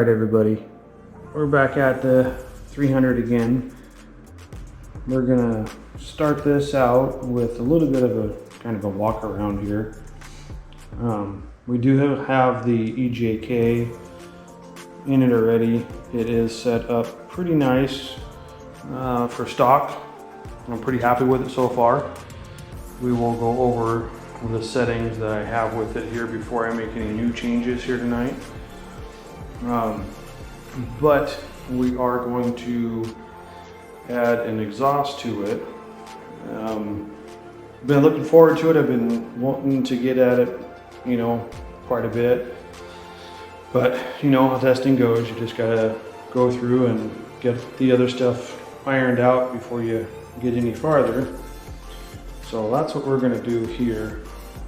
Alright everybody, we're back at the 300 again. We're gonna start this out with a little bit of a kind of a walk around here. We do have the EJK in it already. It is set up pretty nice for stock. I'm pretty happy with it so far. We will go over the settings that I have with it here before I make any new changes here tonight. But we are going to add an exhaust to it. Been looking forward to it. I've been wanting to get at it, you know, quite a bit. But you know how testing goes. You just gotta go through and get the other stuff ironed out before you get any farther. So that's what we're gonna do here.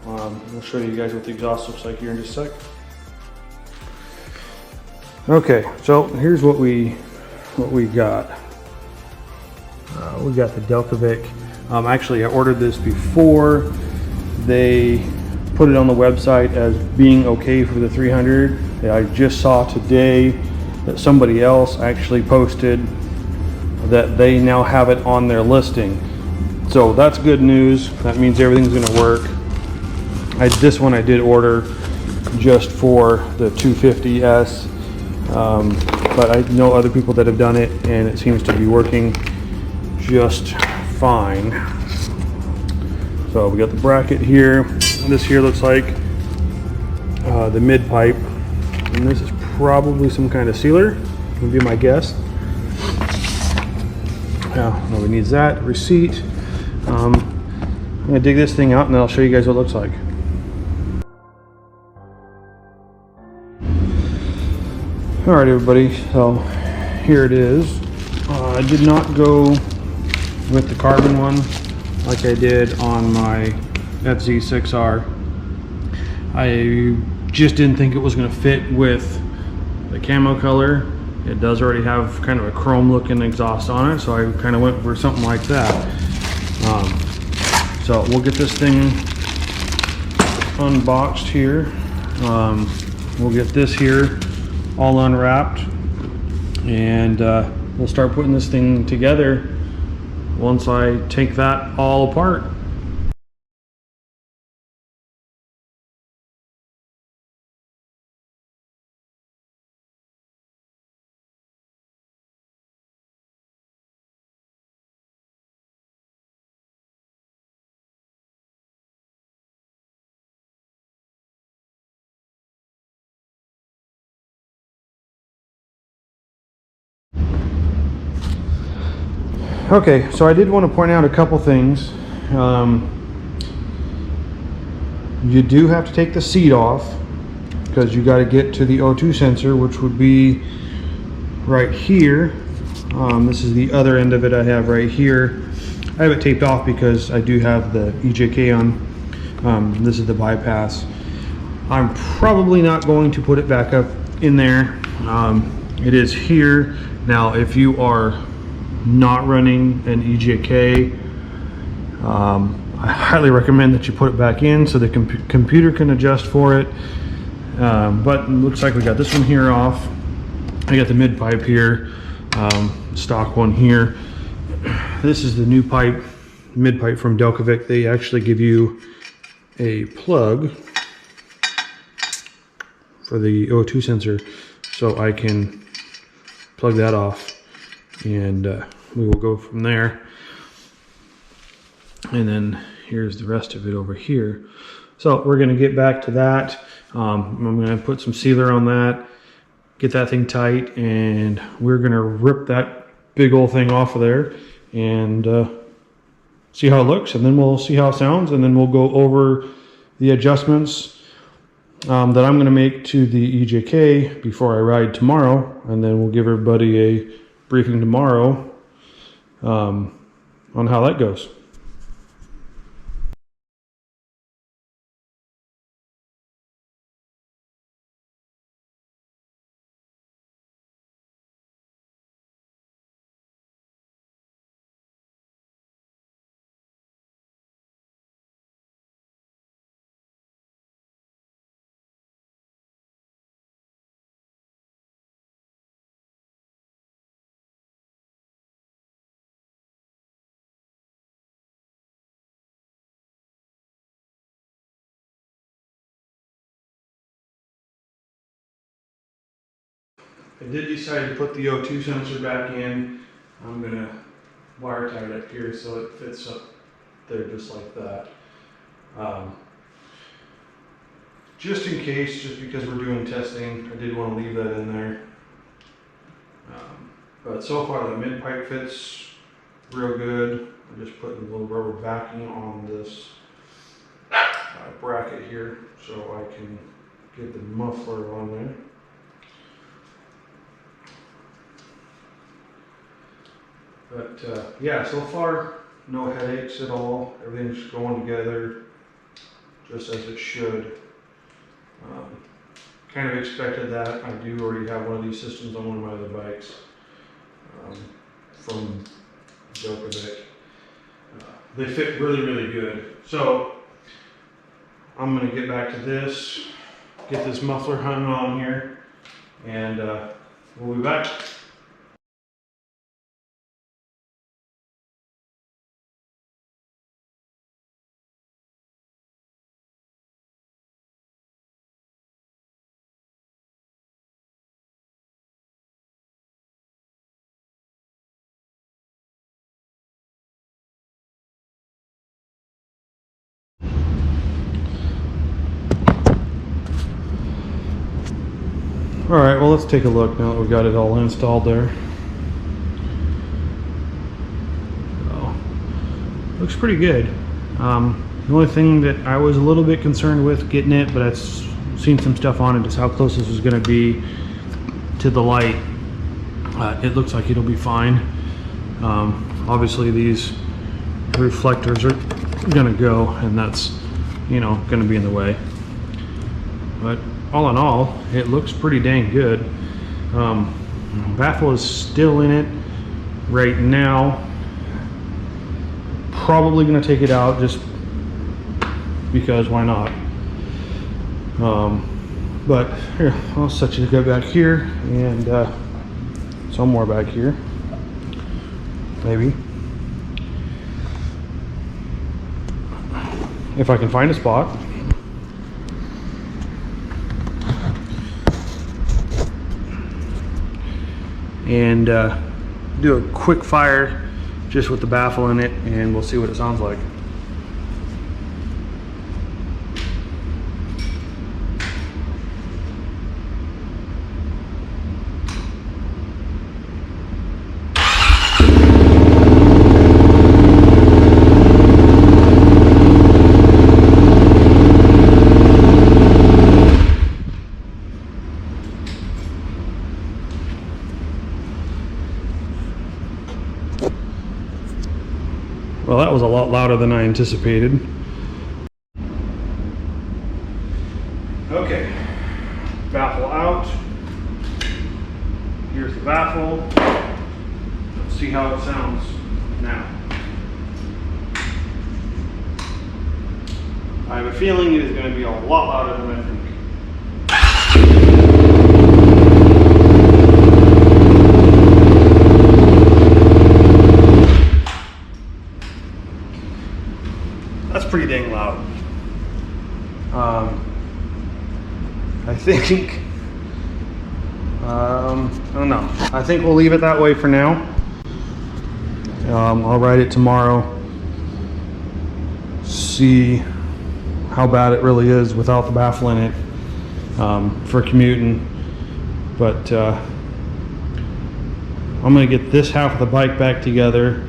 We'll show you guys what the exhaust looks like here in just a sec. Okay, so here's what we got. We got the Delkevic. Actually, I ordered this before they put it on the website as being okay for the 300. I just saw today that somebody else actually posted that they now have it on their listing. So that's good news. That means everything's gonna work. This one I did order just for the 250S. But I know other people that have done it and it seems to be working just fine. So we got the bracket here. This here looks like the mid pipe, and this is probably some kind of sealer, would be my guess. Now nobody needs that. Receipt. I'm gonna dig this thing out and then I'll show you guys what it looks like. Alright everybody, so here it is. I did not go with the carbon one like I did on my FZ6R. I just didn't think it was going to fit with the camo color. It does already have kind of a chrome looking exhaust on it, so I kind of went for something like that. So we'll get this thing unboxed here. We'll get this here all unwrapped, and we'll start putting this thing together once I take that all apart. Okay, so I did want to point out a couple things. You do have to take the seat off because you got to get to the O2 sensor, which would be right here. This is the other end of it I have right here. I have it taped off because I do have the EJK on. This is the bypass. I'm probably not going to put it back up in there. It is here. Now, if you are not running an EJK, I highly recommend that you put it back in so the computer can adjust for it. But it looks like we got this one here off. I got the mid pipe here, stock one here. This is the new pipe, mid pipe from Delkevic. They actually give you a plug for the O2 sensor, so I can plug that off, and we will go from there. And then here's the rest of it over here. So we're going to get back to that. I'm going to put some sealer on that, get that thing tight, and we're going to rip that big old thing off of there and see how it looks, and then we'll see how it sounds, and then we'll go over the adjustments that I'm going to make to the EJK before I ride tomorrow, and then we'll give everybody a briefing tomorrow on how that goes. I did decide to put the O2 sensor back in. I'm gonna wire tie it up here so it fits up there just like that. Just in case, just because we're doing testing, I did want to leave that in there. But so far the mid pipe fits real good. I'm just putting a little rubber backing on this bracket here so I can get the muffler on there. But yeah, so far no headaches at all. Everything's going together just as it should. Kind of expected that. I do already have one of these systems on one of my other bikes from Delkevic. They fit really, really good. So I'm going to get back to this, get this muffler hung on here, and we'll be back. All right, well, let's take a look now that we've got it all installed there. So, looks pretty good. The only thing that I was a little bit concerned with getting it, but I've seen some stuff on it, is how close this is going to be to the light. It looks like it'll be fine. Obviously, these reflectors are going to go, and that's, you know, going to be in the way. But all in all, it looks pretty dang good. Baffle is still in it right now. Probably going to take it out just because why not. But here, I'll set you back here and some more back here, maybe, if I can find a spot. And do a quick fire just with the baffle in it, and we'll see what it sounds like. Well, that was a lot louder than I anticipated. Okay, baffle out. Here's the baffle. Let's see how it sounds now. I have a feeling it is going to be a lot louder than I think. That's pretty dang loud. I think, I don't know. I think we'll leave it that way for now. I'll ride it tomorrow, see how bad it really is without the baffle in it for commuting. But I'm gonna get this half of the bike back together,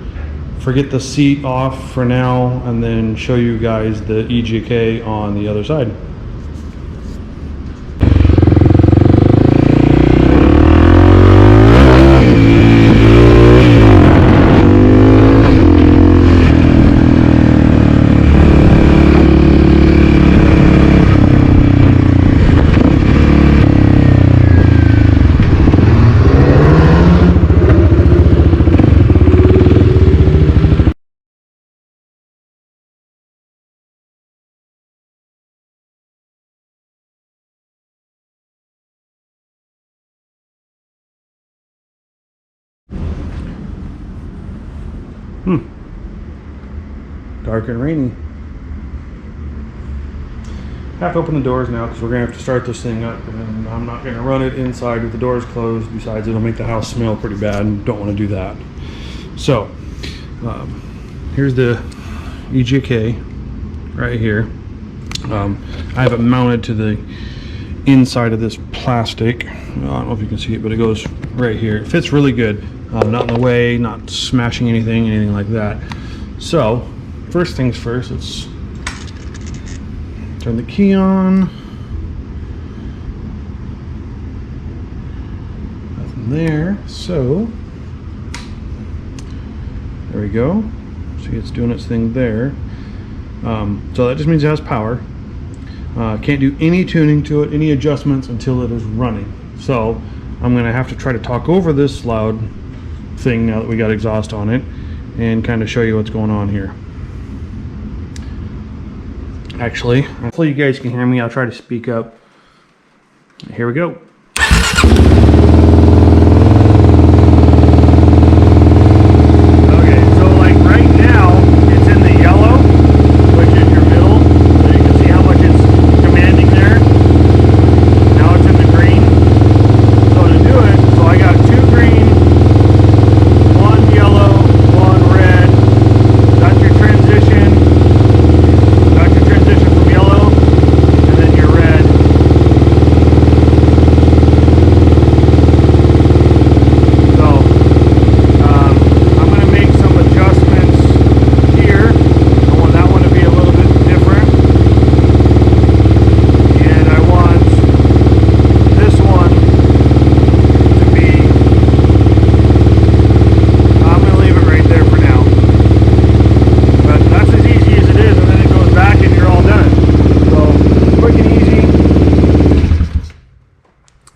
forget the seat off for now, and then show you guys the EGK on the other side. Dark and rainy. have to open the doors now because we're gonna have to start this thing up, and I'm not gonna run it inside with the doors closed. Besides, it'll make the house smell pretty bad, and don't want to do that. So here's the EJK right here. I have it mounted to the inside of this plastic. I don't know if you can see it, but it goes right here. It fits really good. Not in the way, not smashing anything like that. So first things first, let's turn the key on. Nothing there. So there we go. See, it's doing its thing there. So that just means it has power. Can't do any tuning to it, any adjustments until it is running. So I'm going to have to try to talk over this loud thing now that we got exhaust on it and kind of show you what's going on here. Actually, hopefully you guys can hear me. I'll try to speak up. Here we go.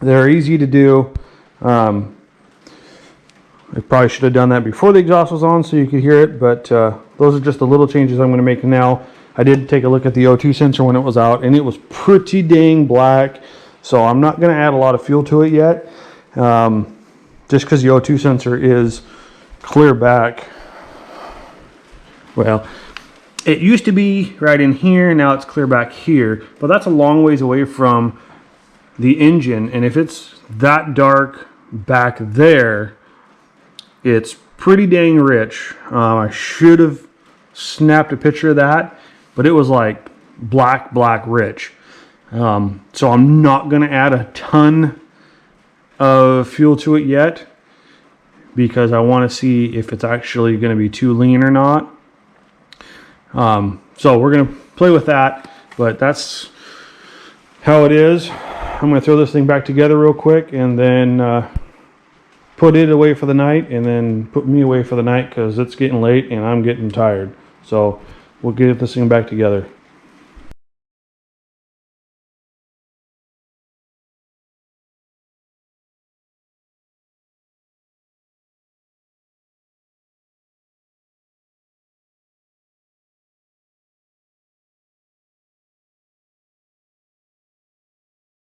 They're easy to do. I probably should have done that before the exhaust was on so you could hear it, but those are just the little changes I'm going to make now. I did take a look at the O2 sensor when it was out, and it was pretty dang black, so I'm not going to add a lot of fuel to it yet, just because the O2 sensor is clear back. Well, it used to be right in here, now it's clear back here, but that's a long ways away from the engine, and if it's that dark back there, it's pretty dang rich. I should have snapped a picture of that, but it was like black rich. So I'm not going to add a ton of fuel to it yet because I want to see if it's actually going to be too lean or not. So we're going to play with that, but that's how it is. I'm going to throw this thing back together real quick and then put it away for the night, and then put me away for the night because it's getting late and I'm getting tired. So we'll get this thing back together.